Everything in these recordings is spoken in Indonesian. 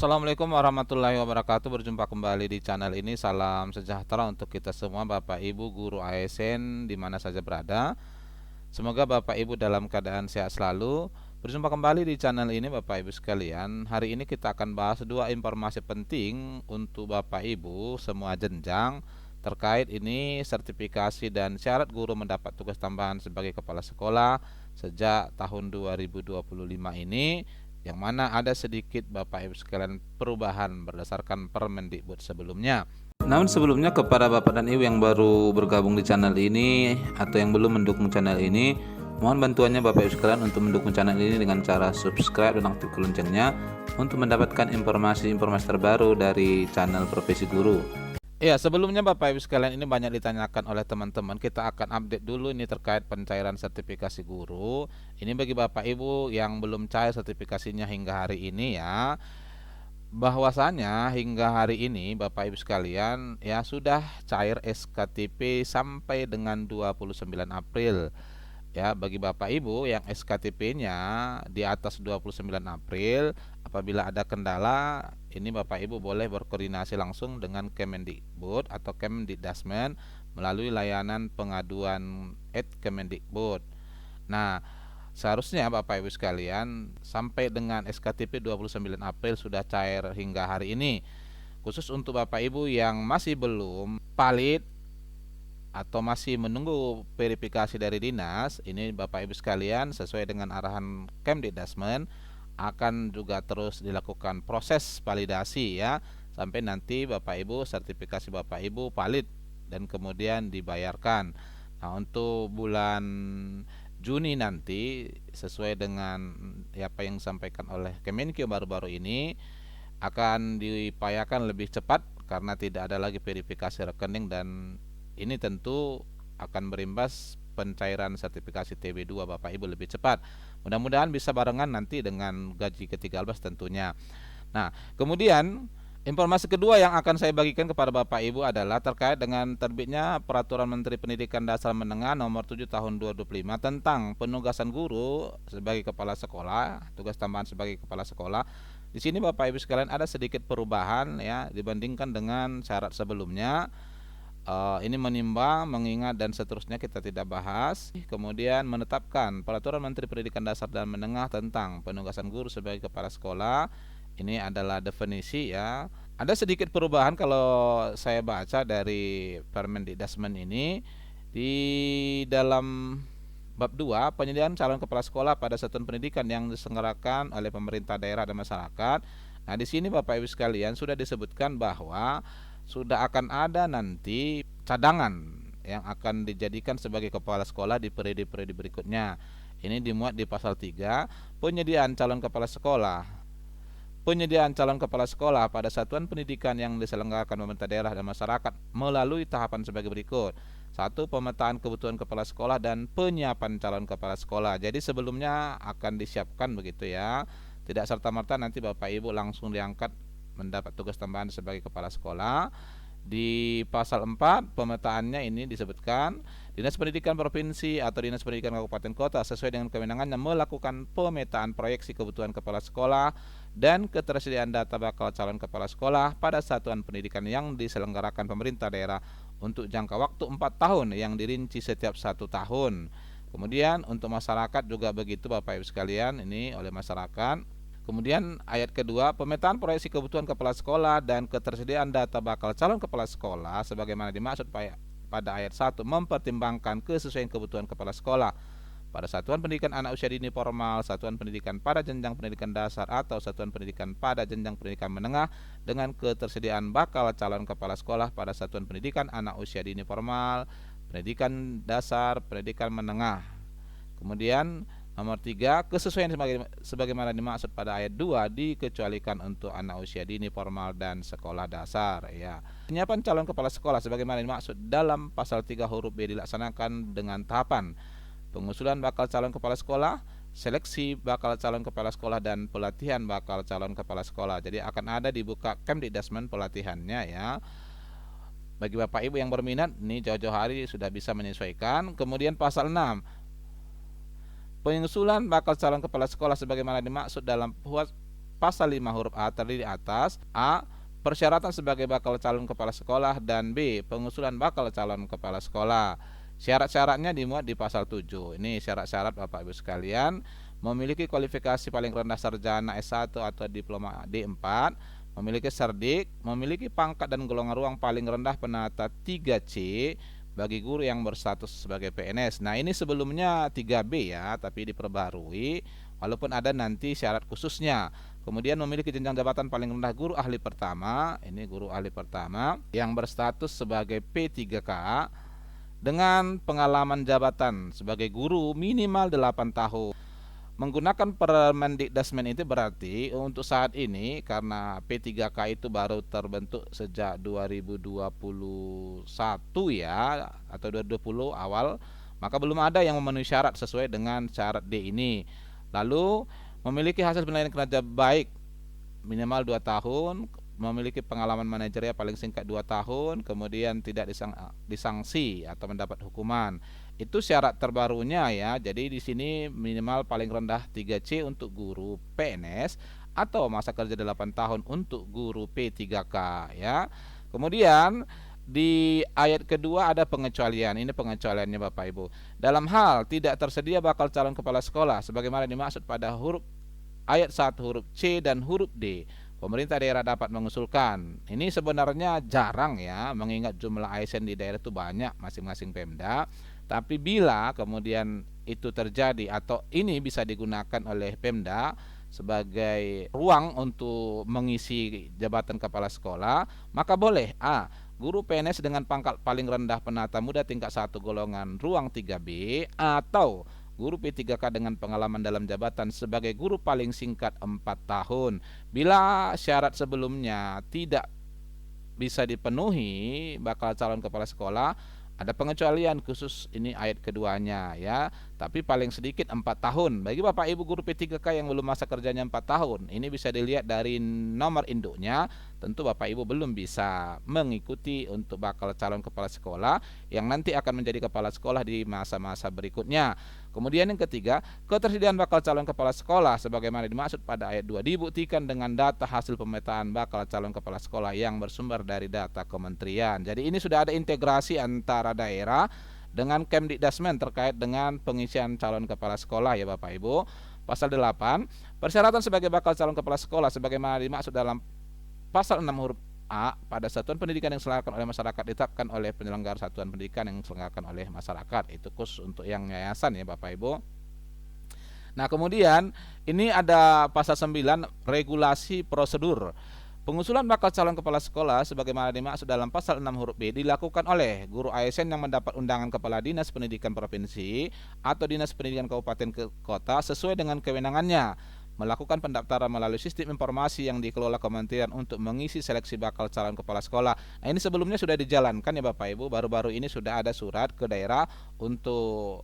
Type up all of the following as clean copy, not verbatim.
Assalamualaikum warahmatullahi wabarakatuh. Berjumpa kembali di channel ini. Salam sejahtera untuk kita semua, Bapak Ibu guru ASN di mana saja berada. Semoga Bapak Ibu dalam keadaan sehat selalu. Berjumpa kembali di channel ini, Bapak Ibu sekalian. Hari ini kita akan bahas dua informasi penting untuk Bapak Ibu semua jenjang terkait ini sertifikasi dan syarat guru mendapat tugas tambahan sebagai kepala sekolah sejak tahun 2025 ini, yang mana ada sedikit Bapak Ibu sekalian perubahan berdasarkan Permendikbud sebelumnya. Namun sebelumnya, kepada Bapak dan Ibu yang baru bergabung di channel ini atau yang belum mendukung channel ini, mohon bantuannya Bapak Ibu sekalian untuk mendukung channel ini dengan cara subscribe dan aktifkan loncengnya untuk mendapatkan informasi-informasi terbaru dari channel Profesi Guru. Iya, sebelumnya Bapak Ibu sekalian, ini banyak ditanyakan oleh teman-teman. Kita akan update dulu ini terkait pencairan sertifikasi guru. Ini bagi Bapak Ibu yang belum cair sertifikasinya hingga hari ini ya. Bahwasanya hingga hari ini Bapak Ibu sekalian ya sudah cair SKTP sampai dengan 29 April. Ya, bagi Bapak Ibu yang SKTP-nya di atas 29 April, apabila ada kendala, ini Bapak Ibu boleh berkoordinasi langsung dengan Kemendikbud atau Kemdikdasmen melalui layanan pengaduan @Kemendikbud. Nah, seharusnya Bapak Ibu sekalian sampai dengan SKTP 29 April sudah cair hingga hari ini. Khusus untuk Bapak Ibu yang masih belum valid atau masih menunggu verifikasi dari dinas, ini Bapak Ibu sekalian sesuai dengan arahan Kemdikdasmen akan juga terus dilakukan proses validasi ya, sampai nanti Bapak Ibu sertifikasi Bapak Ibu valid dan kemudian dibayarkan. Nah, untuk bulan Juni nanti sesuai dengan apa yang disampaikan oleh Kemenkeu baru-baru ini akan diupayakan lebih cepat karena tidak ada lagi verifikasi rekening, dan ini tentu akan berimbas pencairan sertifikasi TB2 Bapak Ibu lebih cepat. Mudah-mudahan bisa barengan nanti dengan gaji ke-13 tentunya. Nah, kemudian informasi kedua yang akan saya bagikan kepada Bapak Ibu adalah terkait dengan terbitnya Peraturan Menteri Pendidikan Dasar Menengah Nomor 7 Tahun 2025 tentang penugasan guru sebagai kepala sekolah, tugas tambahan sebagai kepala sekolah. Di sini Bapak Ibu sekalian ada sedikit perubahan ya dibandingkan dengan syarat sebelumnya. Ini menimbang, mengingat dan seterusnya kita tidak bahas. Kemudian menetapkan Peraturan Menteri Pendidikan Dasar dan Menengah tentang penugasan guru sebagai kepala sekolah. Ini adalah definisi ya. Ada sedikit perubahan kalau saya baca dari Permendikdasmen ini di dalam bab 2 penyediaan calon kepala sekolah pada satuan pendidikan yang diselenggarakan oleh pemerintah daerah dan masyarakat. Nah, di sini Bapak Ibu sekalian sudah disebutkan bahwa sudah akan ada nanti cadangan yang akan dijadikan sebagai kepala sekolah di periode-periode berikutnya. Ini dimuat di pasal 3, penyediaan calon kepala sekolah. Penyediaan calon kepala sekolah pada satuan pendidikan yang diselenggarakan pemerintah daerah dan masyarakat melalui tahapan sebagai berikut. 1. Pemetaan kebutuhan kepala sekolah dan penyiapan calon kepala sekolah. Jadi sebelumnya akan disiapkan begitu ya. Tidak serta-merta nanti Bapak Ibu langsung diangkat mendapat tugas tambahan sebagai kepala sekolah. Di pasal 4 pemetaannya ini disebutkan Dinas Pendidikan Provinsi atau Dinas Pendidikan Kabupaten Kota sesuai dengan kewenangannya melakukan pemetaan proyeksi kebutuhan kepala sekolah dan ketersediaan data bakal calon kepala sekolah pada satuan pendidikan yang diselenggarakan pemerintah daerah untuk jangka waktu 4 tahun yang dirinci setiap 1 tahun. Kemudian untuk masyarakat juga begitu Bapak Ibu sekalian, ini oleh masyarakat. Kemudian ayat kedua, pemetaan proyeksi kebutuhan kepala sekolah dan ketersediaan data bakal calon kepala sekolah sebagaimana dimaksud pada ayat 1 mempertimbangkan kesesuaian kebutuhan kepala sekolah pada satuan pendidikan anak usia dini formal, satuan pendidikan pada jenjang pendidikan dasar atau satuan pendidikan pada jenjang pendidikan menengah dengan ketersediaan bakal calon kepala sekolah pada satuan pendidikan anak usia dini formal, pendidikan dasar, pendidikan menengah. Kemudian nomor 3, kesesuaian sebagaimana dimaksud pada ayat 2 dikecualikan untuk anak usia dini formal dan sekolah dasar ya. Penyiapan calon kepala sekolah sebagaimana dimaksud dalam pasal 3 huruf B dilaksanakan dengan tahapan pengusulan bakal calon kepala sekolah, seleksi bakal calon kepala sekolah dan pelatihan bakal calon kepala sekolah. Jadi akan ada dibuka Kemdikdasmen pelatihannya ya. Bagi Bapak Ibu yang berminat, ini jauh-jauh hari sudah bisa menyesuaikan. Kemudian pasal 6, pengusulan bakal calon kepala sekolah sebagaimana dimaksud dalam pasal 5 huruf A terdiri atas A. Persyaratan sebagai bakal calon kepala sekolah, dan B. Pengusulan bakal calon kepala sekolah. Syarat-syaratnya dimuat di pasal 7. Ini syarat-syarat Bapak Ibu sekalian: memiliki kualifikasi paling rendah sarjana S1 atau diploma D4, memiliki serdik, memiliki pangkat dan golongan ruang paling rendah penata 3C bagi guru yang berstatus sebagai PNS. Nah, ini sebelumnya 3B ya, tapi diperbarui walaupun ada nanti syarat khususnya. Kemudian memiliki jenjang jabatan paling rendah guru ahli pertama, ini guru ahli pertama yang berstatus sebagai P3K dengan pengalaman jabatan sebagai guru minimal 8 tahun. Menggunakan Permendikdasmen itu berarti untuk saat ini karena P3K itu baru terbentuk sejak 2021 ya, atau 2020 awal, maka belum ada yang memenuhi syarat sesuai dengan syarat D ini. Lalu memiliki hasil penilaian kinerja baik minimal 2 tahun, memiliki pengalaman manajerial paling singkat 2 tahun, kemudian tidak disangsi atau mendapat hukuman. Itu syarat terbarunya ya. Jadi di sini minimal paling rendah 3C untuk guru PNS atau masa kerja 8 tahun untuk guru P3K ya. Kemudian di ayat kedua ada pengecualian. Ini pengecualiannya Bapak Ibu. Dalam hal tidak tersedia bakal calon kepala sekolah sebagaimana dimaksud pada huruf ayat 1 huruf C dan huruf D, pemerintah daerah dapat mengusulkan. Ini sebenarnya jarang ya, mengingat jumlah ASN di daerah itu banyak masing-masing Pemda. Tapi bila kemudian itu terjadi atau ini bisa digunakan oleh Pemda sebagai ruang untuk mengisi jabatan kepala sekolah, maka boleh A. Guru PNS dengan pangkat paling rendah penata muda tingkat 1 golongan ruang 3B, atau guru P3K dengan pengalaman dalam jabatan sebagai guru paling singkat 4 tahun. Bila syarat sebelumnya tidak bisa dipenuhi bakal calon kepala sekolah, ada pengecualian khusus, ini ayat keduanya ya, tapi paling sedikit 4 tahun. Bagi Bapak Ibu guru P3K yang belum masa kerjanya 4 tahun, ini bisa dilihat dari nomor induknya. Tentu Bapak Ibu belum bisa mengikuti untuk bakal calon kepala sekolah yang nanti akan menjadi kepala sekolah di masa-masa berikutnya. Kemudian yang ketiga, ketersediaan bakal calon kepala sekolah sebagaimana dimaksud pada ayat 2 dibuktikan dengan data hasil pemetaan bakal calon kepala sekolah yang bersumber dari data kementerian. Jadi ini sudah ada integrasi antara daerah dengan Kemdikdasmen terkait dengan pengisian calon kepala sekolah ya Bapak Ibu. Pasal 8, persyaratan sebagai bakal calon kepala sekolah sebagaimana dimaksud dalam pasal 6 huruf A pada satuan pendidikan yang diselenggarakan oleh masyarakat ditetapkan oleh penyelenggara satuan pendidikan yang diselenggarakan oleh masyarakat. Itu khusus untuk yang yayasan ya Bapak Ibu. Nah, kemudian ini ada pasal 9 regulasi prosedur. Pengusulan bakal calon kepala sekolah sebagaimana dimaksud dalam pasal 6 huruf B dilakukan oleh guru ASN yang mendapat undangan kepala dinas pendidikan provinsi atau dinas pendidikan kabupaten kota sesuai dengan kewenangannya, melakukan pendaftaran melalui sistem informasi yang dikelola kementerian untuk mengisi seleksi bakal calon kepala sekolah. Nah, ini sebelumnya sudah dijalankan ya Bapak Ibu, baru-baru ini sudah ada surat ke daerah untuk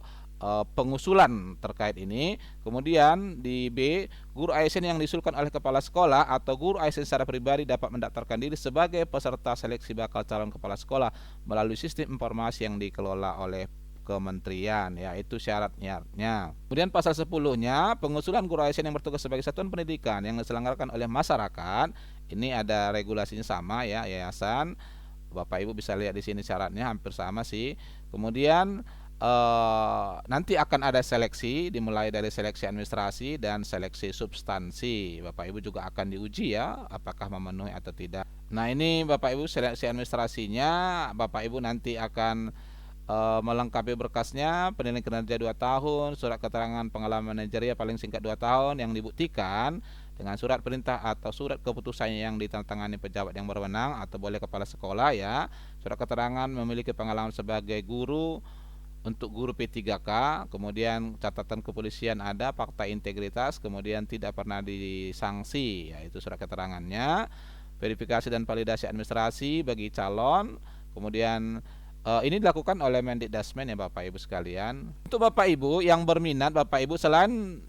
pengusulan terkait ini. Kemudian di B, guru ASN yang diusulkan oleh kepala sekolah atau guru ASN secara pribadi dapat mendaftarkan diri sebagai peserta seleksi bakal calon kepala sekolah melalui sistem informasi yang dikelola oleh kementerian ya, itu syaratnya. Kemudian pasal 10-nya, pengusulan guru ASN yang bertugas sebagai satuan pendidikan yang diselenggarakan oleh masyarakat. Ini ada regulasinya sama ya, yayasan. Bapak Ibu bisa lihat di sini syaratnya hampir sama sih. Kemudian nanti akan ada seleksi, dimulai dari seleksi administrasi dan seleksi substansi. Bapak Ibu juga akan diuji ya, apakah memenuhi atau tidak. Nah, ini Bapak Ibu seleksi administrasinya, Bapak Ibu nanti akan melengkapi berkasnya, penilaian kinerja 2 tahun, surat keterangan pengalaman manajerial paling singkat 2 tahun yang dibuktikan dengan surat perintah atau surat keputusan yang ditandatangani pejabat yang berwenang atau boleh kepala sekolah ya. Surat keterangan memiliki pengalaman sebagai guru untuk guru P3K, kemudian catatan kepolisian ada, fakta integritas, kemudian tidak pernah disanksi, yaitu surat keterangannya, verifikasi dan validasi administrasi bagi calon. Kemudian ini dilakukan oleh Mendikdasmen ya Bapak Ibu sekalian. Untuk Bapak Ibu yang berminat, Bapak Ibu selain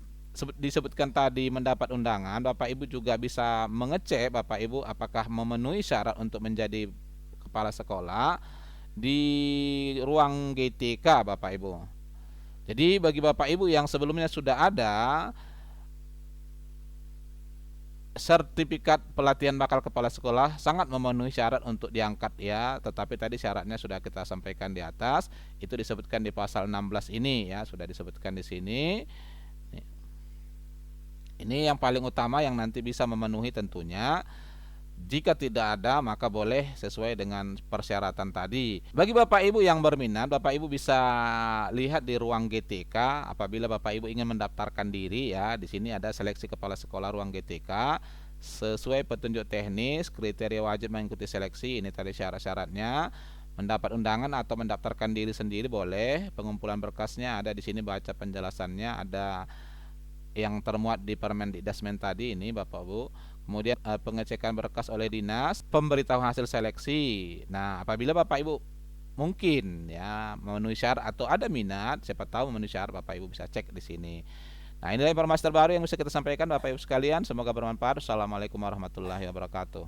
disebutkan tadi mendapat undangan, Bapak Ibu juga bisa mengecek Bapak Ibu apakah memenuhi syarat untuk menjadi kepala sekolah di ruang GTK Bapak Ibu. Jadi bagi Bapak Ibu yang sebelumnya sudah ada sertifikat pelatihan bakal kepala sekolah sangat memenuhi syarat untuk diangkat ya, tetapi tadi syaratnya sudah kita sampaikan di atas, itu disebutkan di pasal 16 ini ya, sudah disebutkan di sini. Ini yang paling utama yang nanti bisa memenuhi tentunya. Jika tidak ada, maka boleh sesuai dengan persyaratan tadi. Bagi Bapak Ibu yang berminat, Bapak Ibu bisa lihat di ruang GTK apabila Bapak Ibu ingin mendaftarkan diri ya. Di sini ada seleksi kepala sekolah ruang GTK. Sesuai petunjuk teknis, kriteria wajib mengikuti seleksi. Ini tadi syarat-syaratnya. Mendapat undangan atau mendaftarkan diri sendiri boleh. Pengumpulan berkasnya ada di sini, baca penjelasannya, ada yang termuat di Permendikdasmen tadi ini Bapak Bu. Kemudian pengecekan berkas oleh dinas, pemberitahuan hasil seleksi. Nah, apabila Bapak Ibu mungkin ya memenuhi syarat atau ada minat, siapa tahu memenuhi syarat, Bapak Ibu bisa cek di sini. Nah, inilah informasi terbaru yang bisa kita sampaikan Bapak Ibu sekalian, semoga bermanfaat. Assalamualaikum warahmatullahi wabarakatuh.